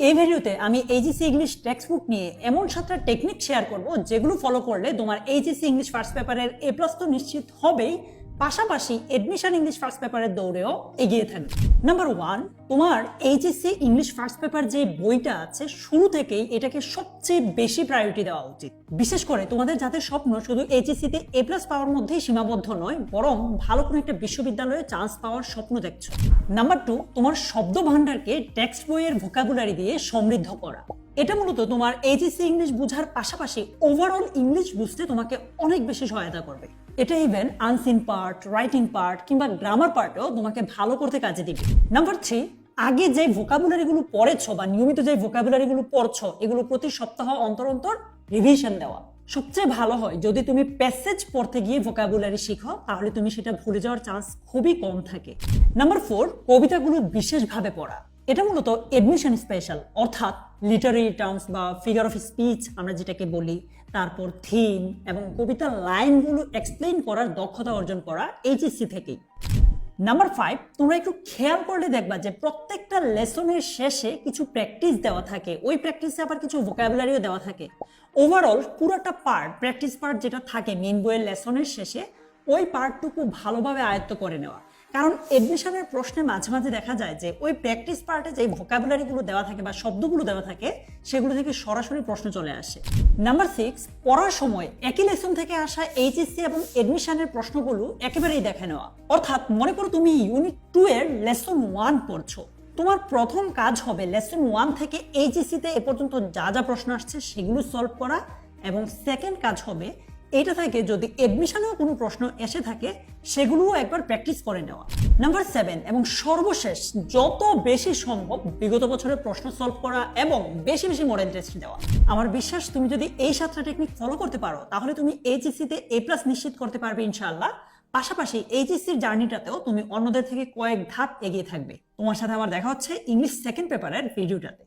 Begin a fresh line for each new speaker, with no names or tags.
এই ভিডিওতে আমি এইচএসসি ইংলিশ টেক্সট বুক নিয়ে এমন 7টা টেকনিক শেয়ার করব যেগুলো ফলো করলে তোমার এইচএসসি ইংলিশ ফার্স্ট পেপারের এ প্লাস তো নিশ্চিত হবেই, পাশাপাশি এডমিশন ইংলিশ ফার্স্ট পেপারের দৌড়েও এগিয়ে থাকবে। নাম্বার 1, তোমার এইচএসসি ইংলিশ ফার্স্ট পেপার যে বইটা আছে শুরু থেকেই এটাকে সবচেয়ে বেশি প্রায়োরিটি দেওয়া উচিত। বিশেষ করে তোমাদের যাদের স্বপ্ন শুধু এইচএসসি তে এ প্লাস পাওয়ার মধ্যেই সীমাবদ্ধ নয়, বরং ভালো কোনো একটা বিশ্ববিদ্যালয়ে চান্স পাওয়ার স্বপ্ন দেখছো। নাম্বার 2, তোমার শব্দ ভান্ডারকে টেক্সট বইয়ের ভোকাবুলারি দিয়ে সমৃদ্ধ করা। এটা মূলত তোমার এইচএসসি ইংলিশ বোঝার পাশাপাশি ওভারঅল ইংলিশ বুঝতে তোমাকে অনেক বেশি সহায়তা করবে। এটা even unseen part, writing part কিংবা গ্রামার পার্টও তোমাকে ভালো করতে কাজে দিবে। নাম্বার 3, আগে যে ভোকাবুলারিগুলো পড়েছো বা নিয়মিত যে ভোকাবুলারিগুলো পড়ছো এগুলো প্রতি সপ্তাহ অন্তর অন্তর রিভিশন দেওয়া। সবচেয়ে ভালো হয় যদি তুমি প্যাসেজ পড়তে গিয়ে ভোকাবুলারি শিখো, তাহলে তুমি সেটা ভুলে যাওয়ার চান্স খুবই কম থাকে। নাম্বার 4, কবিতাগুলো বিশেষভাবে পড়া। এটা মূলত এডমিশন স্পেশাল, অর্থাৎ লিটারি টার্মস বা ফিগার অফ স্পিচ আমরা যেটাকে বলি, তারপর থিম এবং কবিতার লাইনগুলো এক্সপ্লেইন করার দক্ষতা অর্জন করা এইচএসসি থেকেই। নাম্বার 5, তোমরা একটু খেয়াল করলে দেখবা যে প্রত্যেকটা লেসনের শেষে কিছু প্র্যাকটিস দেওয়া থাকে, ওই প্র্যাকটিসে আবার কিছু ভোকাবুলারিও দেওয়া থাকে। ওভারঅল পুরোটা পার্ট, প্র্যাকটিস পার্ট যেটা থাকে মেইন বইয়ের লেসনের শেষে, ওই পার্টটুকু ভালোভাবে আয়ত্ত করে নেওয়া। কারণ এডমিশনের প্রশ্নে মাঝে মাঝে দেখা যায় যে ওই প্র্যাকটিস পার্টে যে ভোকাবুলারিগুলো দেওয়া থাকে বা শব্দগুলো দেওয়া থাকে সেগুলো থেকে সরাসরি প্রশ্ন চলে আসে। নাম্বার 6, পড়ার সময় একই লেসন থেকে আসা এইচএসসি এবং এডমিশনের প্রশ্নগুলো একেবারেই দেখে নেওয়া। অর্থাৎ মনে করো তুমি ইউনিট 2 এর লেসন 1 পড়ছো, তোমার প্রথম কাজ হবে লেসন 1 থেকে এইচএসসি তে এ পর্যন্ত যা যা প্রশ্ন আসছে সেগুলো সলভ করা, এবং সেকেন্ড কাজ হবে এটা থেকে যদি এডমিশনেও কোনো প্রশ্ন এসে থাকে সেগুলোও একবার প্র্যাকটিস করে নেওয়া। নাম্বার 7 এবং সর্বশেষ, যত বেশি সম্ভব বিগত বছরের প্রশ্ন সলভ করা এবং বেশি বেশি মডেল টেস্ট দেওয়া। আমার বিশ্বাস তুমি যদি এই 7টা টেকনিক ফলো করতে পারো তাহলে তুমি এইচএসসি তে এ প্লাস নিশ্চিত করতে পারবে ইনশাআল্লাহ। পাশাপাশি এইচএসসির জার্নিটাতেও তুমি অন্যদের থেকে কয়েক ধাপ এগিয়ে থাকবে। তোমার সাথে আমার দেখা হচ্ছে ইংলিশ সেকেন্ড পেপারের ভিডিওটাতে।